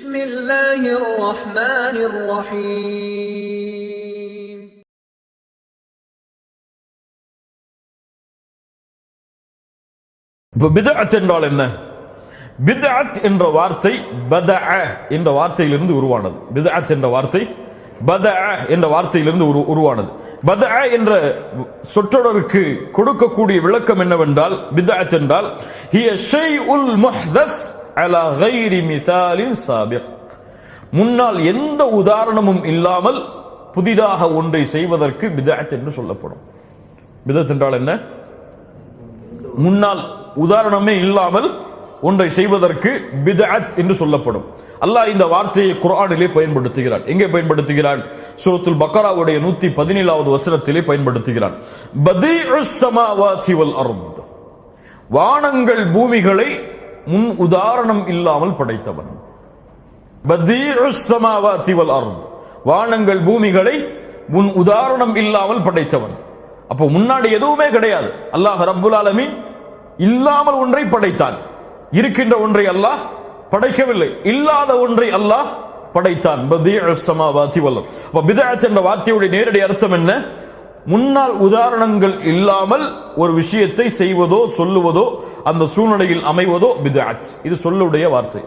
بسم الله الرحمن الرحيم பித்அத் என்றால் என்ன? பித்அத் என்ற வார்த்தை பதஅ என்ற வார்த்தையிலிருந்து உருவானது. பித்அத் என்ற வார்த்தை பதஅ என்ற வார்த்தையிலிருந்து உருவானது. பதஅ என்ற சொற்றொடருக்கு கொடுக்கக்கூடிய விளக்கம் என்னவென்றால், பித்அத் என்றால் ஹிய ஷைஉல் முஹ்தஸ் அலா கைரி மிசாலின் சாபிக், முன்னால் எந்த உதாரணமும் இல்லாமல் புதிதாக ஒன்றை செய்வதற்கு பித்அத் என்று சொல்லப்படும். பித்அத் என்றால் என்ன? முன்னால் உதாரணமே இல்லாமல் ஒன்றை செய்வதற்கு பித்அத் என்று சொல்லப்படும். அல்லாஹ் இந்த வார்த்தையை குர்ஆனிலே பயன்படுத்துகிறான். எங்கே பயன்படுத்துகிறான்? சூரத்துல் பக்கராவுடைய 117வது வசனத்திலே பயன்படுத்துகிறான். பதீஉஸ் ஸமாவாதி வல் அர்த், வானங்கள் பூமிகளை முன் உதாரணம் இல்லாமல் படைத்தவன். பதீஉஸ் ஸமாவாதி வல் அர்த், வானங்கள் பூமிகளை முன் உதாரணம் இல்லாமல் படைத்தவன். அப்போ முன்னாடி எதுவுமே கிடையாது. அல்லாஹ் ரப்புல் ஆலமீன் இல்லாமல் ஒன்றை படைத்தான். இருக்கின்ற ஒன்றை அல்லாஹ் படைக்கவில்லை, இல்லாத ஒன்றை அல்லாஹ் படைத்தான். பதீஉஸ் ஸமாவாதி வல் அர்த். அப்ப பித்அத் என்ற வார்த்தையுடைய நேரடி அர்த்தம் என்ன? முன்னால் உதாரணங்கள் இல்லாமல் ஒரு விஷயத்தை செய்வதோ சொல்லுவதோ அந்த சூழ்நிலையில் அமைவதோ பித்அத். இது சொல்லுடைய வார்த்தை.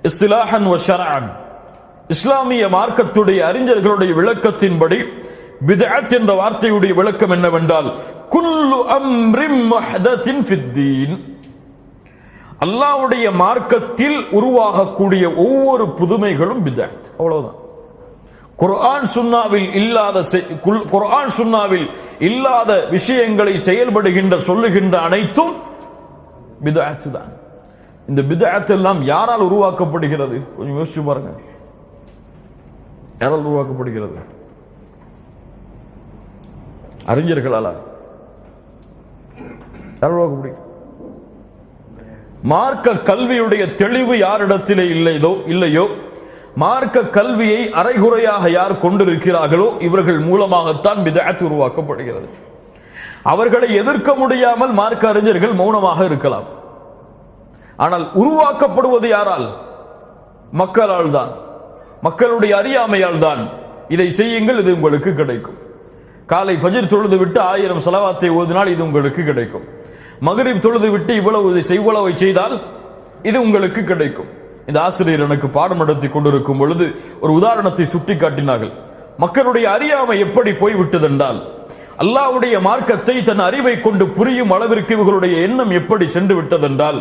இஸ்திலாஹன் வ ஷர்அன், இஸ்லாமிய மார்க்கத்துடைய அறிஞர்களுடைய விளக்கத்தின்படி பித்அத் என்ற வார்த்தையுடைய விளக்கம் என்னவென்றால், குல்லு அம்ரின் முஹ்தஸின் ஃபித்தீன், அல்லாஹ்வுடைய மார்க்கத்தில் உருவாகக்கூடிய ஒவ்வொரு புதுமைகளும் பித்அத். அவ்வளவுதான். குர்ஆன் சுன்னாவில் இல்லாத விஷயங்களை செயல்படுகின்ற சொல்லுகின்ற அனைத்தும் பித்அத் தான். இந்த பித்அத் எல்லாம் யாரால் உருவாக்கப்படுகிறது? கொஞ்சம் யோசிச்சு பாருங்க. யாரால் உருவாக்கப்படுகிறது? அறிஞர்களால். யாரால் உருவாக்கப்படுகிறது? மார்க்க கல்வியுடைய தெளிவு யாரிடத்திலே இல்லையோ, மார்க்க கல்வியை அரைகுறையாக யார் கொண்டிருக்கிறார்களோ இவர்கள் மூலமாகத்தான் பித்அத் உருவாக்கப்படுகிறது. அவர்களை எதிர்க்க முடியாமல் மார்க்க அறிஞர்கள் மௌனமாக இருக்கலாம். ஆனால் உருவாக்கப்படுவது யாரால்? மக்களால் தான், மக்களுடைய அறியாமையால் தான். இதை செய்யுங்கள், இது உங்களுக்கு கிடைக்கும். காலை ஃபஜ்ர் தொழுது விட்டு 1000 ஸலவாத்தை ஓதினால் இது உங்களுக்கு கிடைக்கும். மக்ரிப் தொழுது விட்டு இவ்வளவு செய்தால் இது உங்களுக்கு கிடைக்கும். இந்த ஆசிரியர் எனக்கு பாடம் நடத்தி கொண்டிருக்கும் பொழுது ஒரு உதாரணத்தை சுட்டி காட்டினார்கள். மக்களுடைய அறியாமை எப்படி போய்விட்டதென்றால், அல்லாஹ்வுடைய மார்க்கத்தை தன் அறிவை கொண்டு புரியும் அளவிற்கு இவர்களுடைய எண்ணம் எப்படி சென்று விட்டதென்றால்,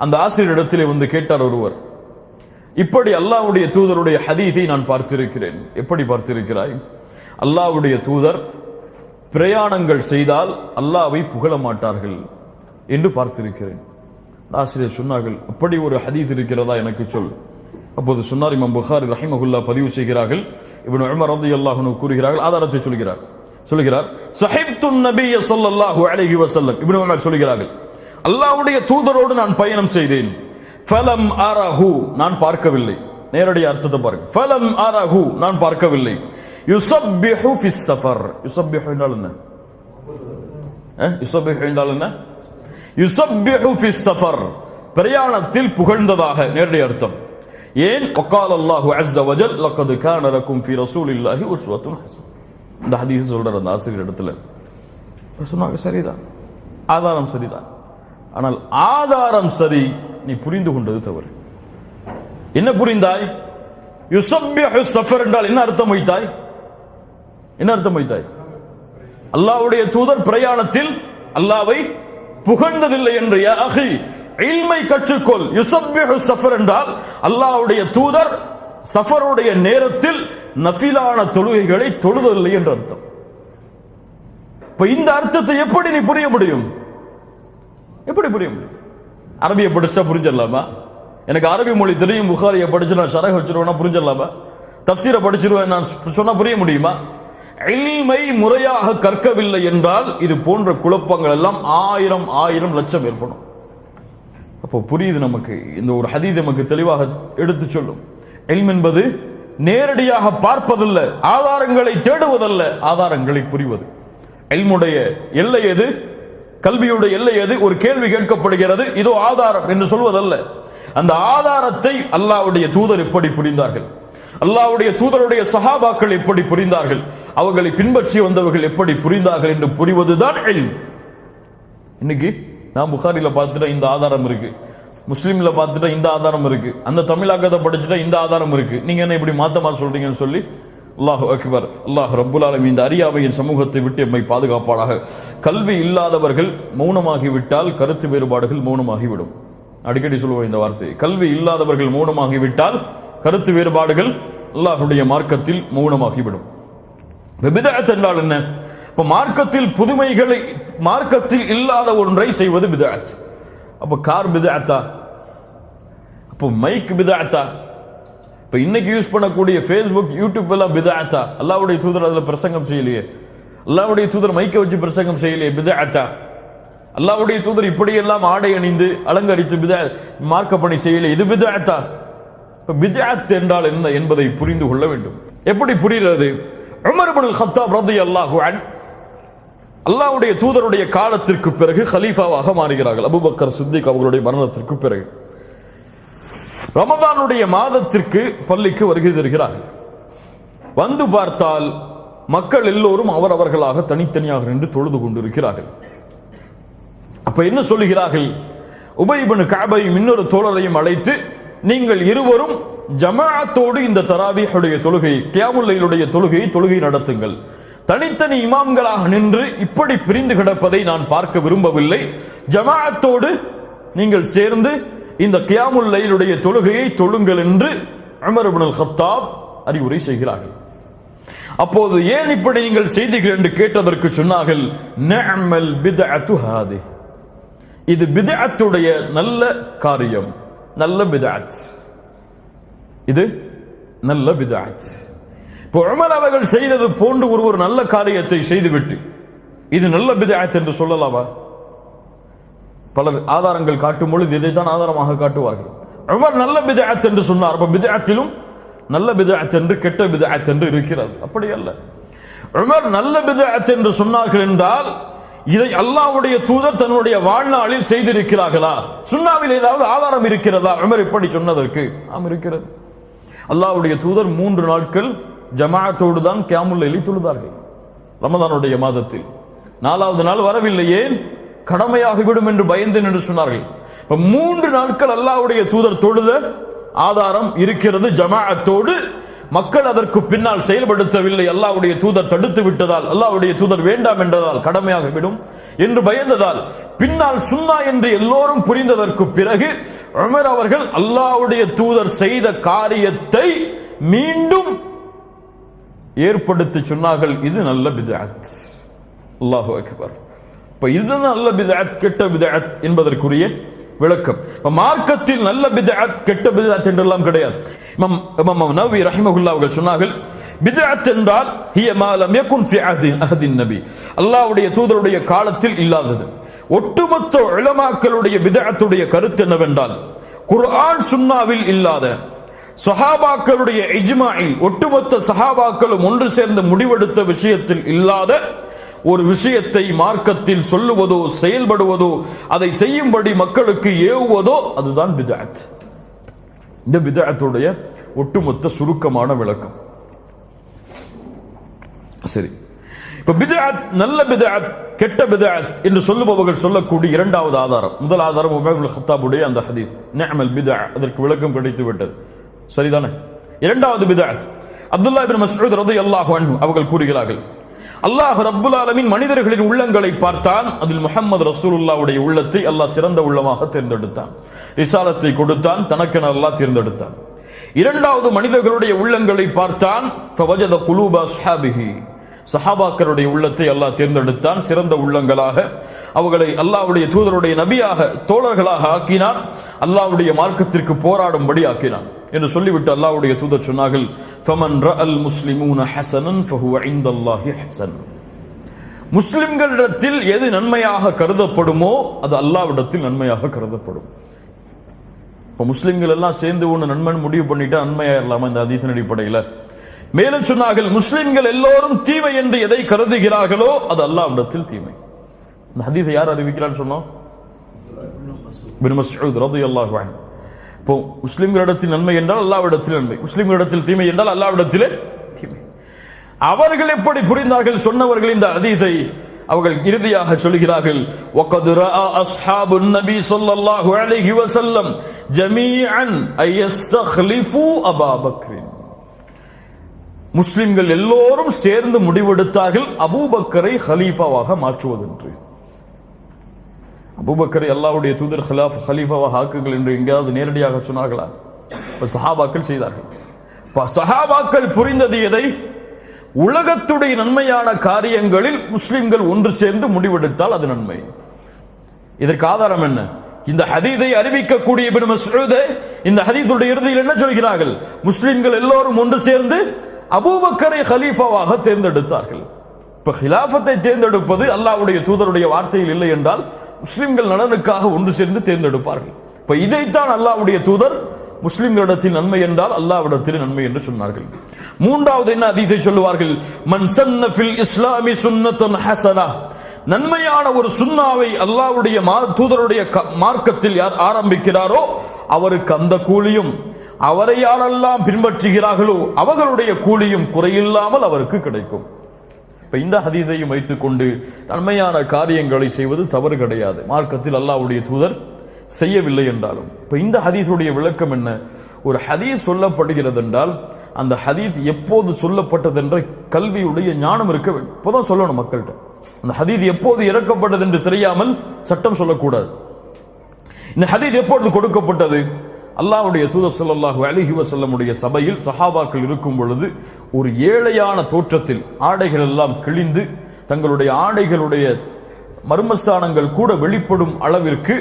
அந்த ஆசிரியரிடத்திலே வந்து கேட்டார் ஒருவர், இப்படி அல்லாஹ்வுடைய தூதருடைய ஹதீஸை நான் பார்த்திருக்கிறேன். எப்படி பார்த்திருக்கிறாய்? அல்லாஹ்வுடைய தூதர் பிரயாணங்கள் செய்தால் அல்லாஹ்வை புகழ மாட்டார்கள் என்று பார்த்திருக்கிறேன். ஆசிரியர் சொன்னார்கள், அப்படி ஒரு ஹதீஸ் இருக்கிறதா எனக்கு சொல். அப்போது சொன்னார், இமாம் புகாரி ரஹிமஹுல்லாஹ் பதிவு செய்கிறார்கள், இப்னு உமர் ரலியல்லாஹு அன்ஹு கூறுகிறார்கள், ஆதாரத்தை சொல்கிறார் ஸஹிப்துன் நபிய ஸல்லல்லாஹு அலைஹி வஸல்லம், இப்னு உமர் சொல்கிறார்கள், அல்லாஹ்வுடைய தூதரோடு நான் பயணம் செய்தேன். ஃபலம் அரஹு, நான் பார்க்கவில்லை. நேரடி அர்த்தத்தை பாருங்க. ஃபலம் அரஹு, நான் பார்க்கவில்லை. யுஸப்பிஹு ஃபிஸ் ஸஃபர், யுஸப்பிஹு என்றால் என்ன? யுஸப்பிஹு என்றால் என்ன? யுஸப்பிஹு ஃபிஸ் ஸஃபர், பிரயாணத்தில் புகழ்ந்ததாக நேரடி அர்த்தம். ஏன்? வகால அல்லாஹு அஸ்ஸ வஜல் லக்கத் கான லக்கும் ஃபீ ரசூலில்லாஹி உஸ்வத்துன் ஹஸன். இந்த ஹதீஸ் சொல்ற அந்த ஆசிரியர் இடத்துல சொன்னாங்க, சரிதான், ஆதாரம் சரிதான். ஆனால் ஆதாரம் சரி, நீ புரிந்து கொண்டது தவறு. என்ன புரிந்தாய்? யுஸப்பிஹு ஸஃபர் என்றால் என்ன அர்த்தம் வைத்தாய்? என்ன அர்த்தம் வைத்தாய்? அல்லாஹ்வுடைய தூதர் பிரயாணத்தில் அல்லாஹ்வை புகழ்ந்ததில்லை என்று. யா அஹி, இல்மை கற்றுக்கொள். யுஸப்பிஹு ஸஃபர் என்றால் அல்லாஹ்வுடைய தூதர் சஃபருடைய நேரத்தில் நஃபிலான தொழுகைகளை தொழுதவில்லை என்று அர்த்தம். இப்ப இந்த அர்த்தத்தை எப்படி நீ புரிய முடியும்? எப்படி புரிய முடியும்? அரபியை படிச்சா புரிஞ்சிடலாமா? எனக்கு அரபி மொழி தெரியும், புகாரியை படிச்சு நான் ஷரஹ் வச்சிருவேன்னா புரிஞ்சிடலாமா? தஃப்சீரை படிச்சிருவேன் நான் சொன்னா புரிய முடியுமா? இல்மை முறையாக கற்கவில்லை என்றால் இது போன்ற குழப்பங்கள் எல்லாம் 1000 லட்சம் ஏற்படும். அப்போ புரியுது நமக்கு. இந்த ஒரு ஹதீஸ் நமக்கு தெளிவாக எடுத்து சொல்லும். இல்ம் என்பது நேரடியாக பார்ப்பதல்ல, ஆதாரங்களை தேடுவதல்ல, ஆதாரங்களை புரிவது. இல்முடைய எல்லை எது? கல்வியுடைய எல்லை எது? ஒரு கேள்வி கேட்கப்படுகிறது, இதோ ஆதாரம் என்று சொல்வதல்ல. அந்த ஆதாரத்தை அல்லாஹ்வுடைய தூதர் எப்படி புரிந்தார்கள், அல்லாஹ்வுடைய தூதருடைய சஹாபாக்கள் எப்படி புரிந்தார்கள், அவர்களை பின்பற்றி வந்தவர்கள் எப்படி புரிந்தார்கள் என்று புரிவதுதான் இல்ம். இன்னைக்கு நான் புகாரில பார்த்துட்டா இந்த ஆதாரம் இருக்கு, முஸ்லீம்ல பார்த்துட்டா இந்த ஆதாரம் இருக்கு, அந்த தமிழாக்கத்தை படிச்சுட்டா இந்த ஆதாரம் இருக்கு, நீங்க என்ன இப்படி மாத்தமா சொல்றீங்கன்னு சொல்லி அல்லாஹு அக்பர். அல்லாஹ் ரப்புல் ஆலமீன் இந்த அறியாமையின் சமூகத்தை விட்டு எம்மை பாதுகாப்பாளாக. கல்வி இல்லாதவர்கள் மௌனமாகிவிட்டால் கருத்து வேறுபாடுகள் மௌனமாகிவிடும். அடிக்கடி சொல்லுவோம் இந்த வார்த்தை, கல்வி இல்லாதவர்கள் மௌனமாகிவிட்டால் கருத்து வேறுபாடுகள் அல்லாஹ்வுடைய மார்க்கத்தில் மௌனமாகிவிடும். பித்அத் என்றால் என்ன? இப்ப மார்க்கத்தில் புதுமைகளை, மார்க்கத்தில் இல்லாத ஒன்றை செய்வது பித்அத். அப்ப கார் பித்அத்தா? அப்ப மைக் பித்அத்தா? இப்ப இன்னைக்கு யூஸ் பண்ணக்கூடிய ஃபேஸ்புக், யூடியூப் எல்லாம் பித்அத்தா? அல்லாஹ்வுடைய தூதர் அதுல பிரசங்கம் செய்யலையே, அல்லாஹ்வுடைய தூதர் மைக்கை வச்சு பிரசங்கம் செய்யலையே, பித்அத்தா? அல்லாஹ்வுடைய தூதர் இப்படியெல்லாம் ஆடை அணிந்து அலங்கரித்து மார்க்க பணி செய்யலையே, இது பித்அத்தா? இப்ப பித்அத் என்றால் என்ன என்பதை புரிந்து கொள்ள வேண்டும். எப்படி புரிகிறது? உமர் இப்னுல் கத்தாப் ரலியல்லாஹு அன்ஹு அல்லாஹ்வுடைய தூதருடைய காலத்திற்கு பிறகு கலீஃபாவாக மாறுகிறார்கள். அபூபக்கர் சித்திக் அவர்களுடைய மரணத்திற்கு பிறகு ரமதானுடைய மாதத்திற்கு பள்ளிக்கு வருகை தருகிறார்கள். வந்து பார்த்தால் மக்கள் எல்லோரும் அவரவர்களாக தனித்தனியாக நின்று தொழுது கொண்டிருக்கிறார்கள். அப்ப என்ன சொல்லுகிறார்கள்? உபை இப்னு கஅபையும் இன்னொரு தோழரையும் அழைத்து, நீங்கள் இருவரும் ஜமாஅத்தோடு இந்த தராவீஹுடைய தொழுகை, கியாமுல் லைலுடைய தொழுகை நடத்துங்கள். தனித்தனி இமாம்களாக நின்று இப்படி பிரிந்து கிடப்பதை நான் பார்க்க விரும்பவில்லை. ஜமாஅத்தோடு நீங்கள் சேர்ந்து இந்த கியாமுல் லைலுடைய தொழுகையை தொழுங்கள் என்று உமர் இப்னுல் கத்தாப் அறிவுரை செய்கிறார்கள். அப்போது ஏன் இப்படி நீங்கள் செய்தீர்கள் என்று கேட்டதற்கு சொன்னார்கள், நிஅமல் பித்அத்து ஹாதி, இது பித்அத்துடைய நல்ல காரியம், நல்ல பித்அத், இது நல்ல பித்அத். இப்போ உமர் அவர்கள் செய்தது போன்று ஒரு நல்ல காரியத்தை செய்துவிட்டு இது நல்ல பித்அத் என்று சொல்லலாமா? பலர் ஆதாரங்கள் காட்டும் பொழுது இதைத்தான் ஆதாரமாக காட்டுவார்கள். உமர் நல்ல பித்அத் என்று சொன்னார். அப்ப பித்அத்திலும் நல்ல பித்அத் என்று கெட்ட பித்அத் என்று இருக்கிறது. அப்படி அல்ல. உமர் நல்ல பித்அத் என்று சொன்னார்கள் என்றால் இதை அல்லாஹ்வுடைய தூதர் தன்னுடைய வாழ்நாளில் செய்திருக்கிறார்களா? சுன்னாவில் ஏதாவது ஆதாரம் இருக்கிறதா உமர் இப்படி சொன்னதற்கு? ஆம், இருக்கிறது. அல்லாஹ்வுடைய தூதர் 3 நாட்கள் ஜமாஅத்தோடு தான் கியாமுல் லைலை தொழுதார்கள் ரமதானுடைய மாதத்தில். 4வது நாள் வரவில்லை. ஏன்? கடமையாகிவிடும் என்று பயந்தேன் என்று சொன்னார்கள். 3 நாட்கள் அல்லாஹ்வுடைய தூதர் தொழுத ஆதாரம் இருக்கிறது ஜமாஅத்தோடு. மக்கள் அதற்கு பின்னால் செயல்படுத்தவில்லை, அல்லாஹ்வுடைய தூதர் தடுத்து விட்டதால், அல்லாஹ்வுடைய தூதர் வேண்டாம் என்றதால், கடமையாகிவிடும் என்று பயந்ததால், பின்னால் சுன்னா என்று எல்லோரும் புரிந்ததற்கு பிறகு உமர் அவர்கள் அல்லாஹ்வுடைய தூதர் செய்த காரியத்தை மீண்டும் ஏற்படுத்தி சொன்னார்கள், இது நல்ல பித்அத். அல்லாஹு அக்பர். இப்ப இது நல்ல பித்அத், கெட்ட பித்அத் என்பதற்குரிய விளக்கம். மார்க்கத்தில் நல்ல பித்அத் கெட்ட பித்அத் என்றெல்லாம் கிடையாது. இமாம் நவவி ரஹிமஹுல்லாஹ் அவர்கள் சொன்னார்கள், பித்அத் என்றால் ஹிய மா லம் யகுன் ஃபி அஹதின் நபி, அல்லாஹ்வுடைய தூதருடைய காலத்தில் இல்லாதது. ஒட்டுமொத்த உலமாக்களுடைய பித்அத்துடைய கருத்து என்னவென்றால், குர்ஆன் சுன்னாவில் இல்லாத, சஹாபாக்களுடைய இஜ்மாஇல் ஒட்டுமொத்த சஹாபாக்களும் ஒன்று சேர்ந்து முடிவெடுத்த விஷயத்தில் இல்லாத ஒரு விஷயத்தை மார்க்கத்தில் சொல்லுவதோ செயல்படுவதோ அதை செய்யும்படி மக்களுக்கு ஏவுவதோ அதுதான் பித்அத். இந்த பித்அத்துடைய ஒட்டுமொத்த சுருக்கமான விளக்கம். சரி, இப்ப பித்அத், நல்ல பித்அத், கெட்ட பித்அத் என்று சொல்லுபவர்கள் சொல்லக்கூடிய 2வது ஆதாரம். முதல் ஆதாரம் உமர் இப்னு கத்தாபுடைய அந்த ஹதீஸ், நிஅமல் பித்அ, அதற்கு விளக்கம் கிடைத்து விட்டது. சரிதானே? 2வது பித்அத், அப்துல்லாஹ் இப்னு மஸ்ஊத் ரலியல்லாஹு அன்ஹு அவர்கள் கூறுகிறார்கள், அல்லாஹ் ரப்புல் ஆலமீன் மனிதர்களின் உள்ளங்களை பார்த்தான், அதில் முஹம்மது ரசூலுல்லாஹ்வுடைய உள்ளத்தை அல்லாஹ் சிறந்த உள்ளமாக தேர்ந்தெடுத்தான், ரிசாலத்தை கொடுத்தான், தனக்கென அல்லாஹ் தேர்ந்தெடுத்தான். 2வது மனிதர்களுடைய உள்ளங்களை பார்த்தான், ஃபவஜத குலூப அஸ்ஹாபிஹி, சஹாபாக்களுடைய உள்ளத்தை அல்லாஹ் தேர்ந்தெடுத்தான், சிறந்த உள்ளங்களாக அவர்களை அல்லாஹ்வுடைய தூதருடைய நபியாக தோழர்களாக ஆக்கினான், அல்லாஹ்வுடைய மார்க்கத்திற்கு போராடும்படி ஆக்கினான் என்று சொல்லிவிட்டு அல்லாஹ்வுடைய தூதர் சொன்னார்கள், ஃபமன் ரஅல் முஸ்லிமூன ஹஸனன் ஃபஹுவ இன்தல்லாஹி ஹஸன், முஸ்லிம்களிடத்தில் எது நன்மையாக கருதப்படுமோ அது அல்லாஹ்விடத்தில் நன்மையாக கருதப்படும். இப்ப முஸ்லிம்கள் எல்லாம் சேர்ந்து ஒன்று நன்மைன்னு முடிவு பண்ணிட்டா நன்மையாயிரலாமா இந்த ஹதீஸின் அடிப்படையில்? மேலும் சொன்னார்கள், முஸ்லிம்கள் எல்லோரும் தீமை என்று எதை கருதுகிறார்களோ அது அல்லாஹ்விடத்தில் தீமை. இந்த ஹதீஸை யார் அறிவிக்கிறான்னு சொன்னோம்? இப்னு மஸ்ஊத் ரலியல்லாஹு அன்ஹு. இப்போ முஸ்லிம்களிடத்தில் நன்மை என்றால் அல்லாஹ்விடத்தில் நன்மை, முஸ்லிம்களிடத்தில் தீமை என்றால் அல்லாஹ்விடத்திலே தீமை. அவர்கள் எப்படி புரிந்தார்கள் சொன்னவர்கள் இந்த ஹதீஸை? அவர்கள் இறுதியாக சொல்கிறார்கள், وَقَدْ رَأَى أَصْحَابُ النَّبِيِّ صَلَّى اللَّهُ عَلَيْهِ وَسَلَّمَ جَمِيعًا أَن يَسْتَخْلِفُوا أَبَا بَكْرٍ. முஸ்லிம்கள் எல்லோரும் சேர்ந்து முடிவெடுத்தார்கள் அபூபக்கரை ஹலீஃபாவாக மாற்றுவதென்று. அபூபக்கரை அல்லாஹ்வுடைய தூதர் ஹலீஃபாவாக ஆக்குங்கள் என்று எங்கேயாவது நேரடியாக சொன்னார்களா? சஹாபாக்கள் செய்தார்கள். சஹாபாக்கள் புரிந்தது எதை? உலகத்துடைய நன்மையான காரியங்களில் முஸ்லிம்கள் ஒன்று சேர்ந்து முடிவெடுத்தால் அது நன்மை. இதற்கு ஆதாரம் என்ன? இந்த ஹதீஸை அறிவிக்கக்கூடிய இப்னு மஸ்ஊத் இந்த ஹதீஸுடைய இறுதியில் என்ன சொல்கிறார்கள்? முஸ்லிம்கள் எல்லோரும் ஒன்று சேர்ந்து அபூபக்கரை ஹலீஃபாவாக தேர்ந்தெடுத்தார்கள். இப்ப ஹிலாஃபத்தை தேர்ந்தெடுப்பது அல்லாஹ்வுடைய தூதருடைய வார்த்தையில் இல்லை என்றால் முஸ்லிம்கள் நலனுக்காக ஒன்று சேர்ந்து தேர்ந்தெடுப்பார்கள். இப்ப இதைத்தான் அல்லாஹ்வுடைய தூதர் முஸ்லிம்களிடத்தில் நன்மை என்றால் அல்லாஹ்விடத்தில் நன்மை என்று சொன்னார்கள். மூன்றாவது என்ன ஹதீஸை சொல்லுவார்கள்? மன் சன்ன ஃபில் இஸ்லாமி சுன்னத்தன் ஹஸனா, நன்மையான ஒரு சுன்னாவை அல்லாஹ்வுடைய தூதருடைய மார்க்கத்தில் யார் ஆரம்பிக்கிறாரோ அவருக்கு அந்த கூலியும், அவரை யாரெல்லாம் பின்பற்றுகிறார்களோ அவர்களுடைய கூலியும் குறையில்லாமல் அவருக்கு கிடைக்கும். இப்ப இந்த ஹதீஸையும் வைத்துக் கொண்டு நன்மையான காரியங்களை செய்வது தவறு கிடையாது, மார்க்கத்தில் அல்லாஹ்வுடைய தூதர் செய்யவில்லை என்றாலும். இப்ப இந்த ஹதீஸுடைய விளக்கம் என்ன? ஒரு ஹதீஸ் சொல்லப்படுகிறது என்றால் அந்த ஹதீஸ் எப்போது சொல்லப்பட்டது என்ற கல்வியுடைய ஞானம் இருக்க வேண்டும். இப்போதான் சொல்லணும் மக்கள்கிட்ட. அந்த ஹதீஸ் எப்போது இறக்கப்பட்டது என்று தெரியாமல் சட்டம் சொல்லக்கூடாது. இந்த ஹதீஸ் எப்போது கொடுக்கப்பட்டது? அல்லாஹ்வுடைய தூதர் ஸல்லல்லாஹு அலைஹி வஸல்லமுடைய சபையில் சஹாபாக்கள் இருக்கும் பொழுது ஒரு ஏழையான தோற்றத்தில் ஆடைகள் எல்லாம் கிழிந்து தங்களுடைய ஆடைகளுடைய மர்மஸ்தானங்கள் கூட வெளிப்படும் அளவிற்கு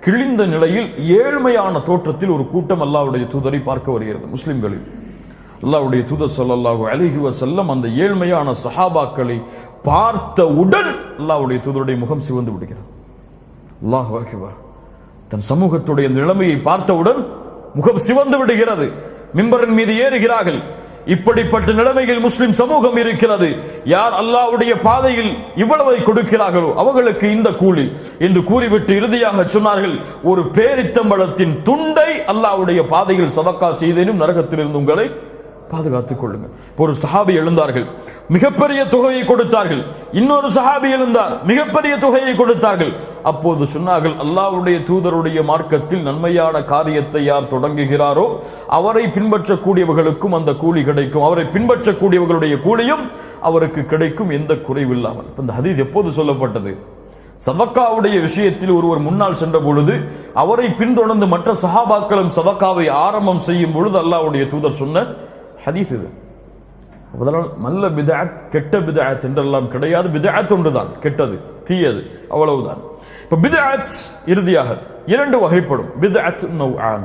கிழிந்த நிலையில் ஏழ்மையான தோற்றத்தில் ஒரு கூட்டம் அல்லாஹ்வுடைய தூதரை பார்க்க வருகிறது முஸ்லிம்களில். அல்லாஹ்வுடைய தூதர் ஸல்லல்லாஹு அலைஹி வஸல்லம் அந்த ஏழ்மையான சஹாபாக்களை பார்த்தவுடன் அல்லாஹ்வுடைய தூதருடைய முகம் சிவந்து விடுகிறது. அல்லாஹு அக்பர். தன் சமூகத்துடைய நிலைமையை பார்த்தவுடன் முகம் சிவந்து விடுகிறது. மிம்பரின் மீது ஏறுகிறார்கள். இப்படிப்பட்ட நிலைமையில் முஸ்லிம் சமூகம் இருக்கிறது. யார் அல்லாஹ்வுடைய பாதையில் இவ்வளவை கொடுக்கிறார்களோ அவர்களுக்கு இந்த கூலி என்று கூறிவிட்டு இறுதியாக சொன்னார்கள், ஒரு பேரித்தம்பழத்தின் துண்டை அல்லாஹ்வுடைய பாதையில் சதக்கா செய்தேனும் நரகத்திலிருந்து உங்களை பாதுகாத்துக் கொள்ளுங்கள். ஒரு சஹாபி எழுந்தார்கள், மிகப்பெரிய தொகையை கொடுத்தார்கள். இன்னொரு சஹாபி எழுந்தார், மிகப்பெரிய தொகையை கொடுத்தார்கள். அப்போது சொன்னார்கள், அல்லாஹ்வுடைய தூதருடைய மார்க்கத்தில் நன்மையான காரியத்தை யார் தொடங்குகிறாரோ அவரை பின்பற்றக்கூடியவர்களுக்கும் அந்த கூலி கிடைக்கும், அவரை பின்பற்றக்கூடியவர்களுடைய கூலியும் அவருக்கு கிடைக்கும், எந்த குறைவில்லாமல். இந்த ஹதீஸ் எப்போது சொல்லப்பட்டது? சதக்காவுடைய விஷயத்தில் ஒருவர் முன்னால் சென்ற பொழுது அவரை பின்தொடர்ந்து மற்ற சஹாபாக்களும் சதக்காவை ஆரம்பம் செய்யும் பொழுது அல்லாஹ்வுடைய தூதர் சொன்ன ஹதீஸ் இது. அதனால் நல்ல பிதஅத் கெட்ட பிதஅத் என்றெல்லாம் கிடையாது. பிதஅத் ஒன்றுதான், கெட்டது தீயது அவ்வளவுதான். இப்ப பிதஅத் இறுதியாக இரண்டு வகைப்படும். பிதஅத் நௌஆன்,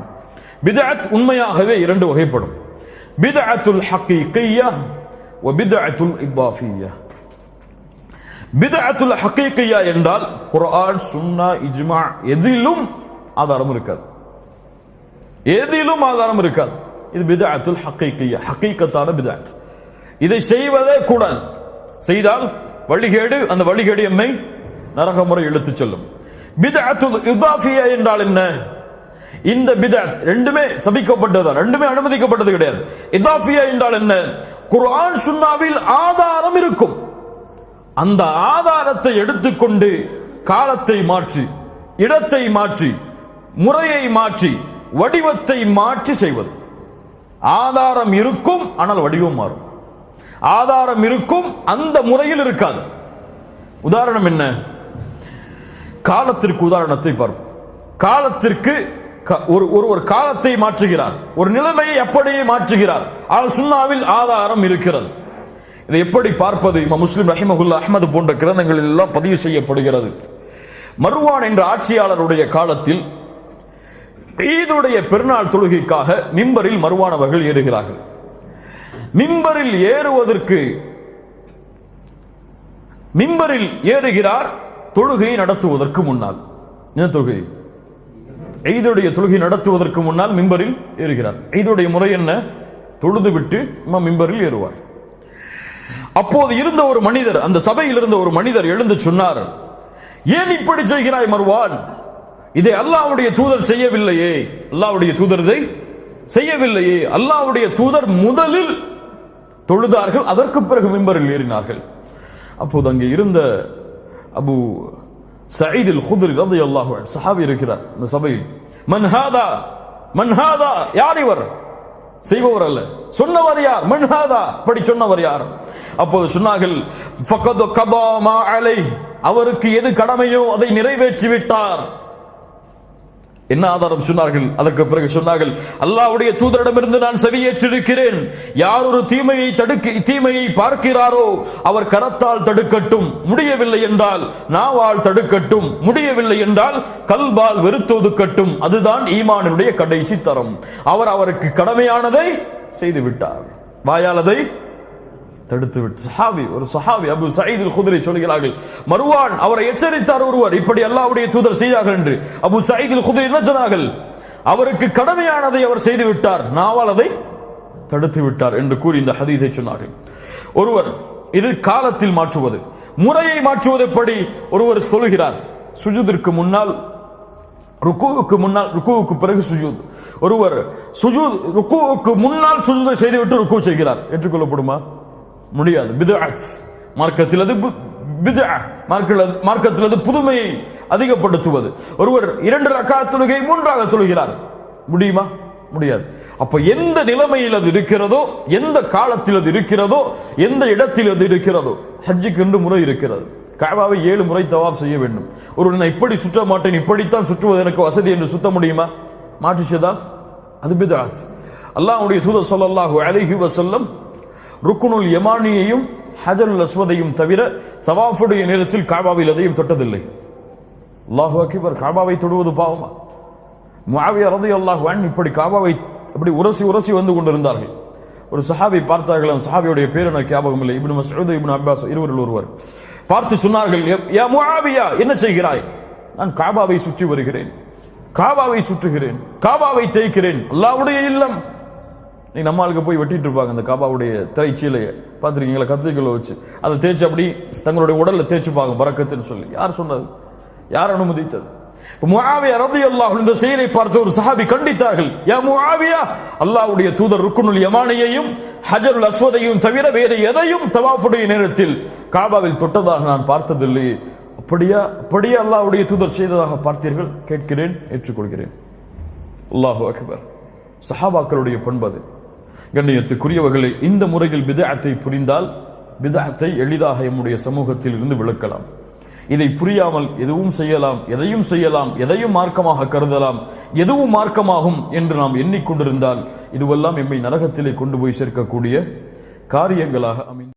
பிதஅத் உண்மையாகவே இரண்டு வகைப்படும். பிதஅத்துல் ஹகீகிய்யா வ பிதஅத்துல் இபாஃபிய்யா. பிதஅத்துல் ஹகீகிய்யா என்றால் குர்ஆன் சுன்னா இஜ்மா எதிலும் ஆதாரம் இருக்காது, எதிலும் ஆதாரம் இருக்காது. இது பிதஅத்துல் ஹகீகிய்யா, ஹகீகத்தான பிதஅத். இதை செய்வதே கூடாது, செய்தால் வழிகேடு, அந்த வழிகேடு எம்மை நரகமுறை இழுத்துச் செல்லும். பிதஅத்துல் இதாஃபியா என்றால் என்ன? இந்த பிதஅத் ரெண்டுமே சபிக்கப்பட்டதுதான், ரெண்டுமே அனுமதிக்கப்பட்டது கிடையாது. இதாஃபியா என்றால் என்ன? குர்ஆன் சுன்னாவில் ஆதாரம் இருக்கும், அந்த ஆதாரத்தை எடுத்துக்கொண்டு காலத்தை மாற்றி, இடத்தை மாற்றி, முறையை மாற்றி, வடிவத்தை மாற்றி செய்வது. ஆதாரம் இருக்கும் ஆனால் வடிவம் மாறும். ஆதாரம் இருக்கும், அந்த முறையில் இருக்காது. உதாரணம் என்ன? காலத்திற்கு உதாரணத்தை பார்ப்போம். காலத்திற்கு ஒரு காலத்தை மாற்றுகிறார், ஒரு நிலைமையை அப்படியே மாற்றுகிறார். ஆனால் சுன்னாவில் ஆதாரம் இருக்கிறது. இதை எப்படி பார்ப்பது? இமாம் முஸ்லிம் ரஹிமஹுல்லாஹ் அஹ்மது போன்ற கிரந்தங்களில் எல்லாம் பதிவு செய்யப்படுகிறது. மர்வான் என்ற ஆட்சியாளருடைய காலத்தில் ஈதுடைய பெருநாள் தொழுகைக்காக மிம்பரில் மர்வான் அவர்கள் ஏறுகிறார்கள். மிம்பரில் ஏறுவதற்கு மிம்பரில் ஏறுகிறார் தொழுகையை நடத்துவதற்கு முன்னால். என்ன தொழுகை? ஈதுடைய தொழுகை நடத்துவதற்கு முன்னால் மிம்பரில் ஏறுகிறார். ஈதுடைய முறை என்ன? தொழுது விட்டு மிம்பரில் ஏறுவார். அப்போது இருந்த ஒரு மனிதர், அந்த சபையில் இருந்த ஒரு மனிதர் எழுந்து சொன்னார், ஏன் இப்படி செய்கிறாய் மர்வான்? இதை அல்லாஹ்வுடைய தூதர் செய்யவில்லையே, அல்லாஹ்வுடைய தூதர் இதை செய்யவில்லையே. அல்லாஹ்வுடைய தூதர் முதலில் தொழுதார்கள், அதற்கு பிறகு மிம்பரில் ஏறினார்கள். அப்போது அங்கே இருந்த அபு சயீத் அல் குத்ரி ரலியல்லாஹு அன்ஹு சஹாபி இருக்கிறார் இந்த சபையில். மன் ஹாதா, யார் இவர்? செய்பவர் அல்ல, சொன்னவர் யார்? மன் ஹாதா, அப்படி சொன்னவர் யார்? அப்போது சொன்னார்கள், ஃபகத் கபா மா அலை, அவருக்கு எது கடமையோ அதை நிறைவேற்றி விட்டார். என்ன ஆதாரம் சொன்னார்கள்? அதற்கு பிறகு சொன்னார்கள், அல்லாஹ்வுடைய தூதரிடமிருந்து நான் செவியேற்றிருக்கிறேன், யார் ஒரு தீமையை பார்க்கிறாரோ அவர் கரத்தால் தடுக்கட்டும், முடியவில்லை என்றால் நாவால் தடுக்கட்டும், முடியவில்லை என்றால் கல்பால் வெறுத்து ஒதுக்கட்டும், அதுதான் ஈமானுடைய கடைசி தரம். அவருக்கு கடமையானதை செய்து விட்டார், வாயால் அதை தடுத்து விட்டு. ஒரு சஹாபி அபு சயீத் அல் குத்ரி சொல்கிறார்கள், மர்வான் அவரை எச்சரித்தார் ஒருவர், இப்படி அல்லாஹ்வுடைய தூதர் செய்தார்கள் என்று. அபு சயீத் அல் குத்ரி என்ன சொன்னார்கள்? அவருக்கு கடமையானதை அவர் செய்து விட்டார், நாவால் அதை தடுத்து விட்டார் என்று கூறி இந்த ஹதீஸை சொன்னார்கள். ஒருவர் இது காலத்தில் மாற்றுவது, முறையை மாற்றுவது எப்படி? ஒருவர் சொல்கிறார், சுஜூதிற்கு முன்னால் ருக்குவுக்கு பிறகு சுஜூத். ஒருவர் ருக்குவுக்கு முன்னால் சுஜூதை செய்துவிட்டு ருக்கு செய்கிறார், ஏற்றுக்கொள்ளப்படுமா? முடியாது. பித்அத், மார்க்கத்தில் அது பித்அ, மார்க்கத்தில் அது புதுமையை அதிகப்படுத்துவது. ஒருவர் 2 ரக்காத் தொழுகை 3ஆக தொழுகிறார், முடியுமா? முடியாது. அப்ப எந்த நிலைமையில் அது இருக்கிறதோ, எந்த காலத்தில் அது இருக்கிறதோ, எந்த இடத்தில் அது இருக்கிறதோ, ஹஜ்ஜுக்கு என்று முறை இருக்கிறது. கஅபாவை 7 முறை தவாப் செய்ய வேண்டும். ஒருவர் நான் இப்படி சுற்ற மாட்டேன், இப்படித்தான் சுற்றுவது எனக்கு வசதி என்று சுத்த முடியுமா? மாற்றிச்சதால் அது பித்அத். அல்லாஹ்வுடைய தூதர் ஸல்லல்லாஹு அலைஹி வஸல்லம் ருக்குனுல் யமானியையும் ஹஜருல் அஸ்வதையும் தவிர தவாஃபுடைய நேரத்தில் கஅபாவில் எதையும் தொட்டதில்லை. அல்லாஹு அக்பர். கஅபாவை தொடுவது பாவமா? முஆவியா ரலியல்லாஹு அன்ஹு இப்படி கஅபாவை அப்படி உரசி வந்து கொண்டிருந்தார்கள். ஒரு சஹாபி பார்த்தார்கள், அந்த சஹாபியுடைய பேர் எனக்கு ஞாபகம் இல்லை, இப்னு மஸ்ஊத் இப்னு அப்பாஸ் இருவரில் ஒருவர். பார்த்து சொன்னார்கள், யா முஆவியா, என்ன செய்கிறாய்? நான் கஅபாவை சுற்றி வருகிறேன், கஅபாவை சுற்றுகிறேன், கஅபாவை தேய்க்கிறேன், அல்லாஹ்வுடைய இல்லம். நீ நம்ம ஆளுக்கு போய் வெட்டிட்டு இருப்பாங்க அந்த காபாவுடைய திரைச்சீலையை பார்த்துருக்கீங்களா? கத்திரிக்கோலை வச்சு அதை தேய்ச்சி அப்படி தங்களுடைய உடல்ல தேய்ச்சுப்பாங்க பரக்கத்துன்னு சொல்லி. யார் சொன்னது? யார் அனுமதித்தது? முஆவியா ரலியல்லாஹு அன்ஹு இந்த செயலை பார்த்து ஒரு சஹாபி கண்டித்தார்கள், யா முஆவியா, அல்லாஹ்வுடைய தூதர் ருக்குனுல் யமானியையும் ஹஜருல் அஸ்வதையும் தவிர வேறு எதையும் தவாஃபுடைய நேரத்தில் காபாவில் தொட்டதாக நான் பார்த்ததில்லை. அப்படியா அல்லாஹ்வுடைய தூதர் செய்ததாக பார்த்தீர்கள்? கேட்கிறேன், ஏற்றுக்கொள்கிறேன். அல்லாஹு அக்பர். சஹாபாக்களுடைய பண்பது. கண்ணியத்துக்குரியவர்களே, இந்த முறையில் பித்அத்தை புரிந்தால் பித்அத்தை எளிதாக நம்முடைய சமூகத்தில் இருந்து விளக்கலாம். இதை புரியாமல் எதுவும் செய்யலாம், எதையும் மார்க்கமாக கருதலாம், எதுவும் மார்க்கமாகும் என்று நாம் எண்ணிக்கொண்டிருந்தால் இதுவெல்லாம் எம்மை நரகத்திலே கொண்டு போய் சேர்க்கக்கூடிய காரியங்களாக அமையும்.